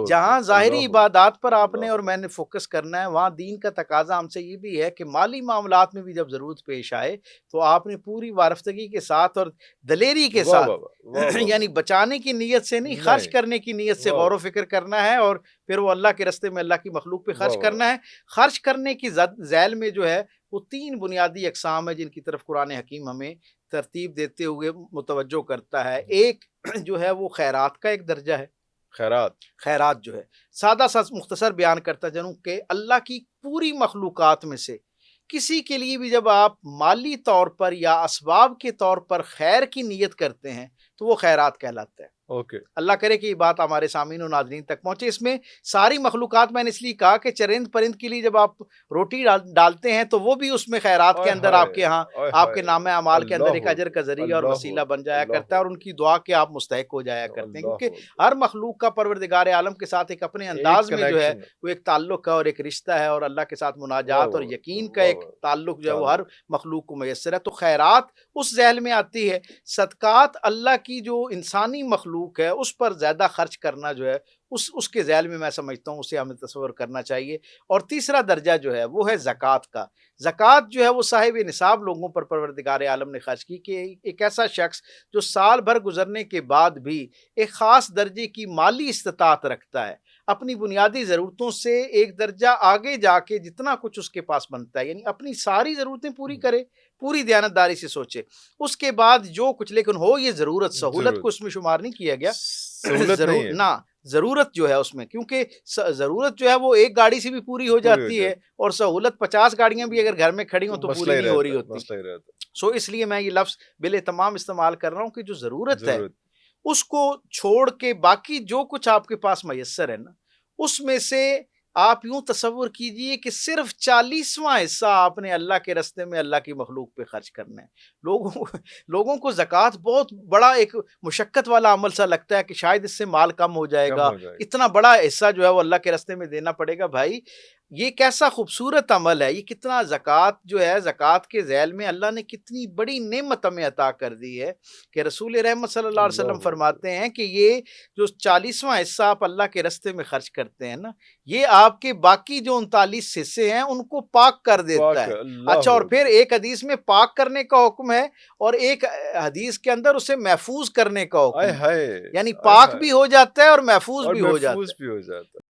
جہاں ظاہری اللہ عبادات پر آپ نے اللہ اور میں نے فوکس کرنا ہے، وہاں دین کا تقاضا ہم سے یہ بھی ہے کہ مالی معاملات میں بھی جب ضرورت پیش آئے تو آپ نے پوری وارفتگی کے ساتھ اور دلیری کے واہ ساتھ واہ واہ واہ واہ یعنی بچانے کی نیت سے نہیں، خرچ نہیں کرنے کی نیت سے واہ غور و فکر کرنا ہے، اور پھر وہ اللہ کے رستے میں اللہ کی مخلوق پہ واہ خرچ واہ کرنا ہے۔ خرچ کرنے کی ذیل میں جو ہے وہ 3 بنیادی اقسام ہے جن کی طرف قرآن حکیم ہمیں ترتیب دیتے ہوئے متوجہ کرتا ہے۔ ایک جو ہے وہ خیرات کا ایک درجہ ہے، خیرات خیرات جو ہے سادہ سا مختصر بیان کرتا جنوں کہ اللہ کی پوری مخلوقات میں سے کسی کے لیے بھی جب آپ مالی طور پر یا اسباب کے طور پر خیر کی نیت کرتے ہیں تو وہ خیرات کہلاتا ہے۔ اوکے اللہ کرے کہ یہ بات ہمارے سامعین و ناظرین تک پہنچے۔ اس میں ساری مخلوقات میں نے اس لیے کہا کہ چرند پرند کے لیے جب آپ روٹی ڈالتے ہیں تو وہ بھی اس میں خیرات کے آئے اندر آپ ہائے کے ہاں آئے آپ کے ہائے نام اعمال کے اندر ایک اللہ اجر کا ذریعہ اور اللہ وسیلہ بن جایا اللہ کرتا ہے، اور ان کی دعا کے آپ مستحق ہو جایا کرتے ہیں، اللہ کیونکہ ہر مخلوق کا پروردگار عالم کے ساتھ ایک اپنے ایک انداز میں جو ہے کنیکشن وہ ایک تعلق ہے اور ایک رشتہ ہے، اور اللہ کے ساتھ واہ مناجات اور واہ یقین کا واہ ایک واہ تعلق جو ہے وہ ہر تعلق مخلوق کو میسر ہے۔ تو خیرات اس ذیل میں آتی ہے۔ صدقات اللہ کی جو انسانی مخلوق ہے اس پر زیادہ خرچ کرنا جو ہے اس کے ذیل میں میں سمجھتا ہوں اسے ہمیں تصور کرنا چاہیے۔ اور تیسرا درجہ جو ہے وہ ہے زکوٰۃ کا۔ زکوٰۃ جو ہے وہ صاحب نصاب لوگوں پر پروردگار عالم نے خرچ کی کہ ایک ایسا شخص جو سال بھر گزرنے کے بعد بھی ایک خاص درجے کی مالی استطاعت رکھتا ہے، اپنی بنیادی ضرورتوں سے ایک درجہ آگے جا کے جتنا کچھ اس کے پاس بنتا ہے، یعنی اپنی ساری ضرورتیں پوری کرے، پوری دیانتداری سے سوچے، اس کے بعد جو کچھ، لیکن ہو یہ ضرورت، سہولت کو ضرورت اس میں شمار نہیں کیا گیا، سہولت نہیں ہے نہ ضرورت جو ہے اس میں، کیونکہ ضرورت جو ہے وہ ایک گاڑی سے بھی پوری ہو پوری ہو جاتی ہے، جاتی اور سہولت 50 گاڑیاں بھی اگر گھر میں کھڑی ہوں تو مسئلہ پوری ہی نہیں ہو رہتا رہی ہے ہوتی۔ مسئلہ ہی رہتا سو اس لیے میں یہ لفظ بالاہتمام استعمال کر رہا ہوں کہ جو ہے ضرورت ہے ضرورت اس کو چھوڑ کے باقی جو کچھ آپ کے پاس میسر ہے نا، اس میں سے آپ یوں تصور کیجئے کہ صرف 40واں حصہ آپ نے اللہ کے رستے میں اللہ کی مخلوق پہ خرچ کرنا ہے۔ لوگوں کو زکوٰۃ بہت بڑا ایک مشقت والا عمل سا لگتا ہے کہ شاید اس سے مال کم ہو جائے کم گا، ہو جائے گا اتنا بڑا حصہ جو ہے وہ اللہ کے رستے میں دینا پڑے گا۔ بھائی یہ کیسا خوبصورت عمل ہے، یہ کتنا زکوٰۃ جو ہے، زکوٰۃ کے ذیل میں اللہ نے کتنی بڑی نعمت ہمیں عطا کر دی ہے کہ رسول رحمت صلی اللہ علیہ وسلم اللہ فرماتے ہیں کہ یہ جو 40واں حصہ آپ اللہ کے رستے میں خرچ کرتے ہیں نا، یہ آپ کے باقی جو 39 حصے ہیں ان کو پاک کر دیتا پاک ہے۔ اللہ اچھا، اور پھر اکبر ایک حدیث میں پاک کرنے کا حکم ہے، اور ایک حدیث کے اندر اسے محفوظ کرنے کا آئے حکم ہے، ہائے یعنی آئے پاک ہائے بھی ہو جاتا ہے اور محفوظ اور بھی ہو جاتا محفوظ ہے۔ بھی ہو جاتا ہے۔